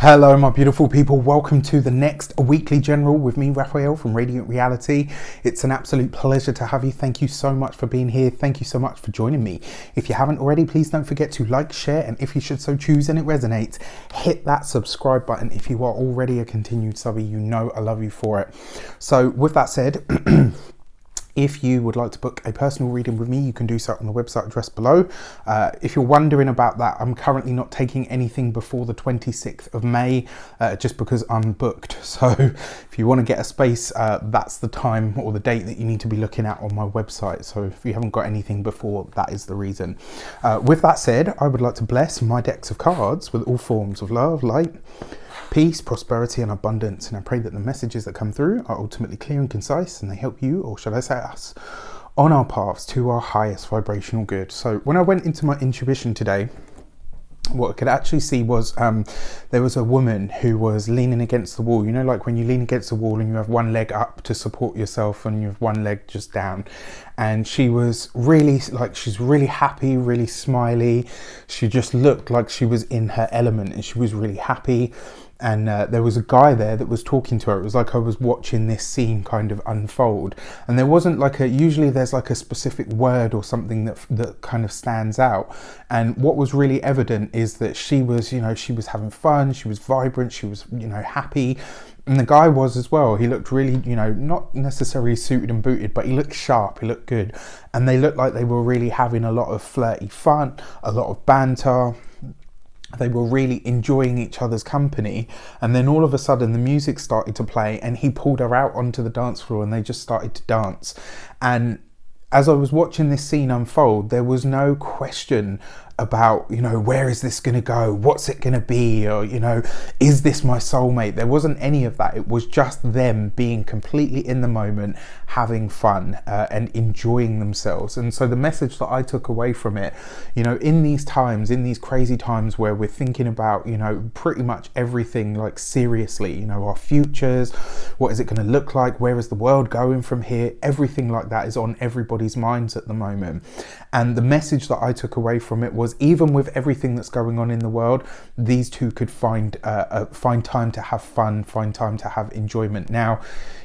Hello my beautiful people, welcome to the next weekly general with me, Raphael from Reydiant Reality. It's an absolute pleasure to have you. Thank you so much for being here. Thank you so much for joining me. If you haven't already, please don't forget to like, share, and if you should so choose and it resonates, hit that subscribe button. If you are already a continued subby, you know I love you for it. So with that said, if you would like to book a personal reading with me, you can do so on the website address below. If you're wondering about that, I'm currently not taking anything before the 26th of May, just because I'm booked. So if you want to get a space, that's the time or the date that you need to be looking at on my website. So if you haven't got anything before, that is the reason. With that said, I would like to bless my decks of cards with all forms of love, light, peace, prosperity and abundance, and I pray that the messages that come through are ultimately clear and concise and they help you, or should I say us, on our paths to our highest vibrational good. So when I went into my intuition today, what I could actually see was there was a woman who was leaning against the wall. You know, like when you lean against the wall and you have one leg up to support yourself and you have one leg just down. And she was really, she's really happy, really smiley. She just looked like she was in her element and she was really happy. And there was a guy there that was talking to her. It was like I was watching this scene kind of unfold. And there wasn't usually there's like a specific word or something that kind of stands out. And what was really evident is that she was, she was having fun, she was vibrant, she was, happy. And the guy was as well. He looked really, not necessarily suited and booted, but he looked sharp, he looked good. And they looked like they were really having a lot of flirty fun, a lot of banter. They were really enjoying each other's company, and then all of a sudden the music started to play and he pulled her out onto the dance floor and they just started to dance. And as I was watching this scene unfold, there was no question about, where is this going to go? What's it going to be? Or, is this my soulmate? There wasn't any of that. It was just them being completely in the moment, having fun and enjoying themselves. And so the message that I took away from it, in these times, in these crazy times where we're thinking about, pretty much everything like seriously, our futures, what is it going to look like? Where is the world going from here? Everything like that is on everybody's minds at the moment. And the message that I took away from it was, even with everything that's going on in the world, these two could find time to have fun, find time to have enjoyment. Now,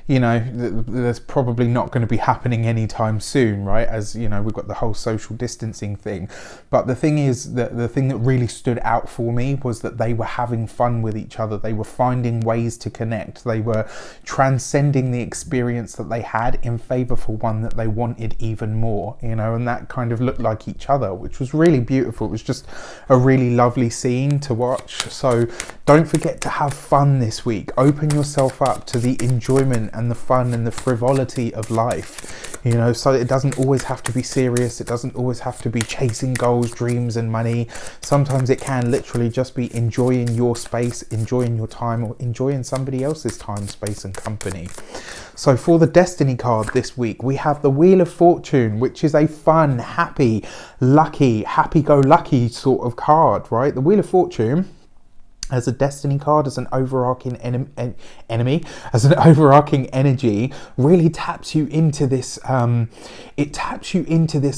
there's probably not going to be happening anytime soon, right? As we've got the whole social distancing thing. But the thing is that the thing that really stood out for me was that they were having fun with each other. They were finding ways to connect. They were transcending the experience that they had in favor for one that they wanted even more, and that kind of looked like each other, which was really beautiful. It was just a really lovely scene to watch. So don't forget to have fun this week. Open yourself up to the enjoyment and the fun and the frivolity of life, so it doesn't always have to be serious. It doesn't always have to be chasing goals, dreams and money. Sometimes it can literally just be enjoying your space, enjoying your time, or enjoying somebody else's time, space and company. So for the Destiny card this week, we have the Wheel of Fortune, which is a fun, happy, lucky, happy-go-lucky sort of card, right? The Wheel of Fortune, as a destiny card, as an overarching as an overarching energy, really taps you into this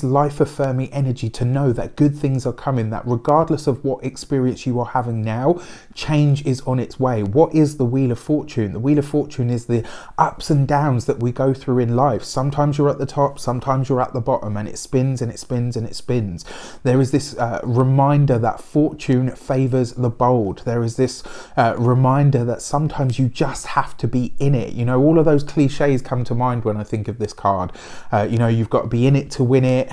life affirming energy to know that good things are coming, that regardless of what experience you are having now, change is on its way. What is the Wheel of Fortune? The Wheel of Fortune is the ups and downs that we go through in life. Sometimes you're at the top, sometimes you're at the bottom, and it spins and it spins and it spins. There is this reminder that fortune favors the bold. There is this reminder that sometimes you just have to be in it. All of those cliches come to mind when I think of this card. You've got to be in it to win it.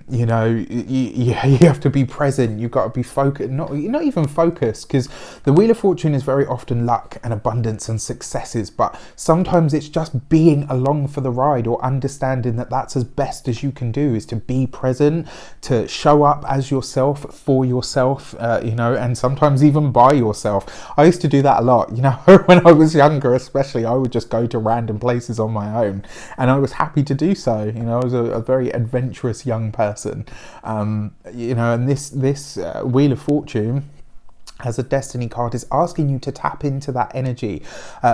You have to be present. You've got to be focused, not even focused, because the Wheel of Fortune is very often luck and abundance and successes, but sometimes it's just being along for the ride, or understanding that that's as best as you can do, is to be present, to show up as yourself, for yourself, and sometimes even by yourself. I used to do that a lot, when I was younger especially. I would just go to random places on my own, and I was happy to do so. I was a very adventurous young person, and this Wheel of Fortune as a destiny card is asking you to tap into that energy.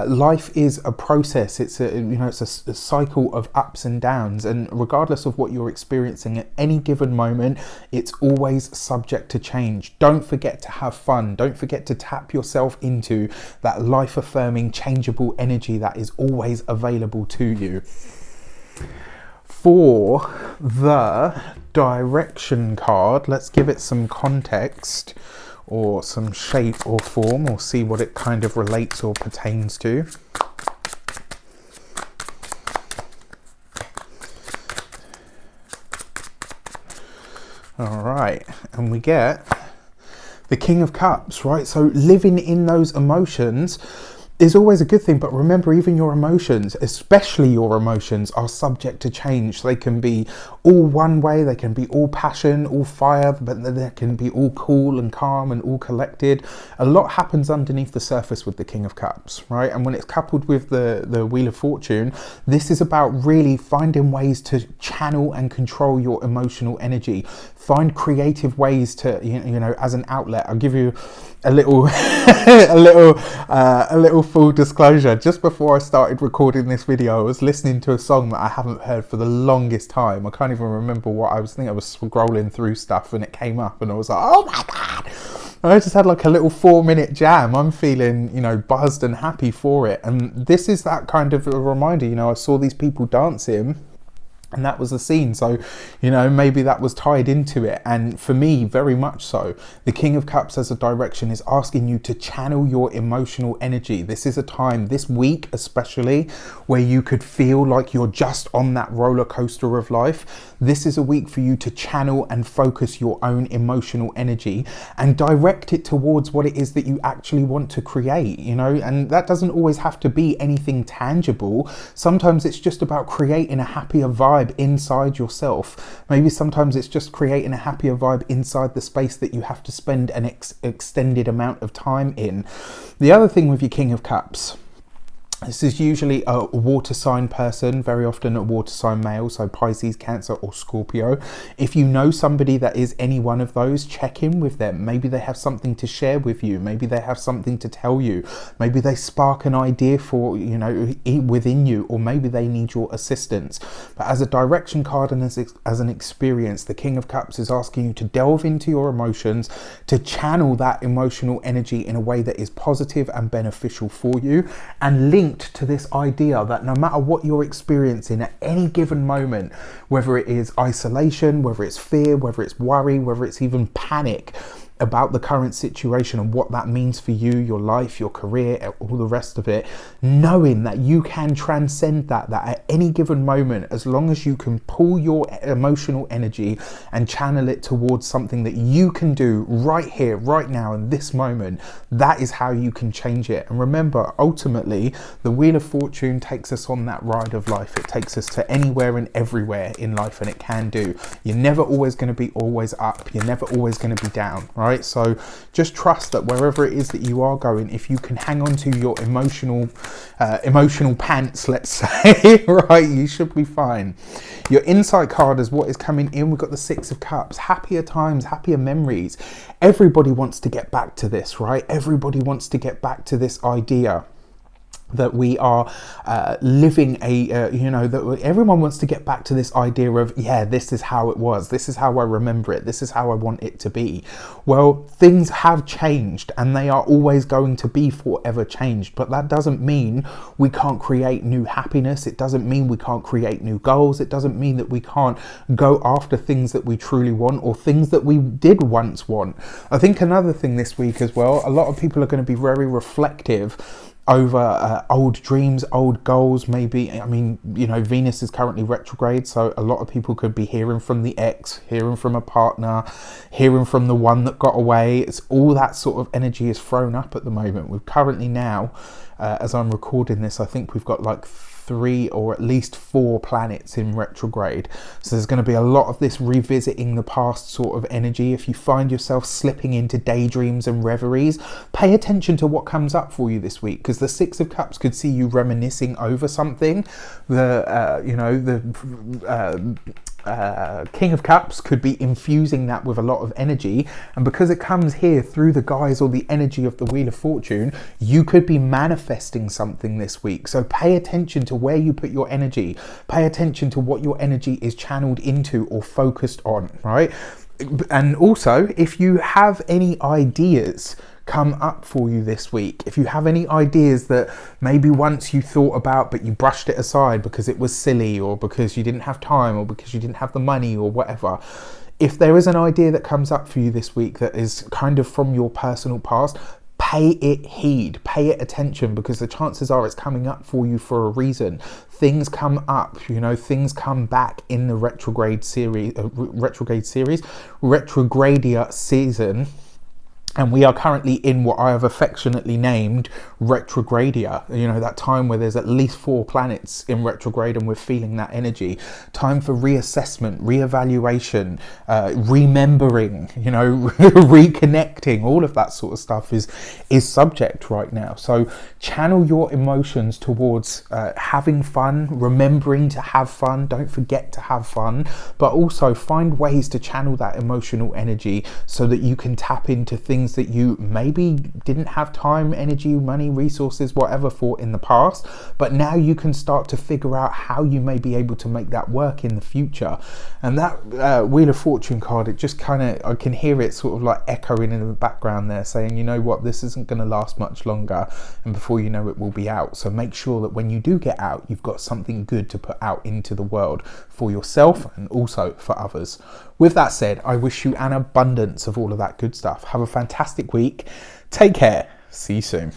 Life is a process. It's a cycle of ups and downs, and regardless of what you're experiencing at any given moment, it's always subject to change. Don't forget to have fun. Don't forget to tap yourself into that life affirming, changeable energy that is always available to you. For the direction card, let's give it some context or some shape or form, or see what it kind of relates or pertains to. All right, and we get the King of Cups, right? So living in those emotions is always a good thing, but remember, even your emotions, especially your emotions, are subject to change. They can be all one way, they can be all passion, all fire, but they can be all cool and calm and all collected. A lot happens underneath the surface with the King of Cups, right? And when it's coupled with the Wheel of Fortune, this is about really finding ways to channel and control your emotional energy. Find creative ways to, you know, as an outlet. I'll give you a little a little full disclosure. Just before I started recording this video, I was listening to a song that I haven't heard for the longest time. I can't even remember what I was thinking. I was scrolling through stuff and it came up and I was like, oh my God. And I just had like a little 4-minute jam. I'm feeling, you know, buzzed and happy for it. And this is that kind of a reminder. You know, I saw these people dancing, and that was the scene. So, you know, maybe that was tied into it. And for me, very much so. The King of Cups as a direction is asking you to channel your emotional energy. This is a time, this week especially, where you could feel like you're just on that roller coaster of life. This is a week for you to channel and focus your own emotional energy and direct it towards what it is that you actually want to create, you know. And that doesn't always have to be anything tangible. Sometimes it's just about creating a happier vibe inside yourself. Maybe sometimes it's just creating a happier vibe inside the space that you have to spend an extended amount of time in. The other thing with your King of Cups, this is usually a water sign person, very often a water sign male, so Pisces, Cancer or Scorpio. If you know somebody that is any one of those, check in with them. Maybe they have something to share with you. Maybe they have something to tell you. Maybe they spark an idea for, you know, within you, or maybe they need your assistance. But as a direction card and as an experience, the King of Cups is asking you to delve into your emotions, to channel that emotional energy in a way that is positive and beneficial for you, and link to this idea that no matter what you're experiencing at any given moment, whether it is isolation, whether it's fear, whether it's worry, whether it's even panic about the current situation and what that means for you, your life, your career, all the rest of it, knowing that you can transcend that at any given moment, as long as you can pull your emotional energy and channel it towards something that you can do right here, right now, in this moment, that is how you can change it. And remember, ultimately, the Wheel of Fortune takes us on that ride of life. It takes us to anywhere and everywhere in life, and it can do. You're never always going to be always up. You're never always going to be down, right? So just trust that wherever it is that you are going, if you can hang on to your emotional pants, let's say, right, you should be fine. Your insight card is what is coming in. We've got the Six of Cups, happier times, happier memories. Everybody wants to get back to this, right? Everybody wants to get back to this idea that we are living that everyone wants to get back to this idea of, yeah, this is how it was, this is how I remember it, this is how I want it to be. Well, things have changed and they are always going to be forever changed, but that doesn't mean we can't create new happiness. It doesn't mean we can't create new goals. It doesn't mean that we can't go after things that we truly want, or things that we did once want. I think another thing this week as well, a lot of people are going to be very reflective over old dreams, old goals. Maybe, I mean, you know, Venus is currently retrograde, so a lot of people could be hearing from the ex, hearing from a partner, hearing from the one that got away. It's all that sort of energy is thrown up at the moment. We've currently now, as I'm recording this, I think we've got like 3 or at least 4 planets in retrograde. So there's going to be a lot of this revisiting the past sort of energy. If you find yourself slipping into daydreams and reveries, pay attention to what comes up for you this week, because the Six of Cups could see you reminiscing over something. King of Cups could be infusing that with a lot of energy, and because it comes here through the guise or the energy of the Wheel of Fortune, you could be manifesting something this week. So pay attention to where you put your energy, pay attention to what your energy is channeled into or focused on, right? And also, if you have any ideas come up for you this week, if you have any ideas that maybe once you thought about but you brushed it aside because it was silly, or because you didn't have time, or because you didn't have the money, or whatever, if there is an idea that comes up for you this week that is kind of from your personal past, pay it heed, pay it attention, because the chances are it's coming up for you for a reason. Things come up, you know, things come back in the retrogradia season. And we are currently in what I have affectionately named retrogradia, you know, that time where there's at least 4 planets in retrograde and we're feeling that energy. Time for reassessment, reevaluation, remembering, you know, reconnecting, all of that sort of stuff is subject right now. So channel your emotions towards having fun, remembering to have fun, don't forget to have fun, but also find ways to channel that emotional energy so that you can tap into things that you maybe didn't have time, energy, money, resources, whatever for in the past, but now you can start to figure out how you may be able to make that work in the future. And that Wheel of Fortune card, it just kind of, I can hear it sort of like echoing in the background there saying, you know what, this isn't going to last much longer, and before you know it will be out. So make sure that when you do get out, you've got something good to put out into the world for yourself and also for others. With that said, I wish you an abundance of all of that good stuff. Have a fantastic week. Take care. See you soon.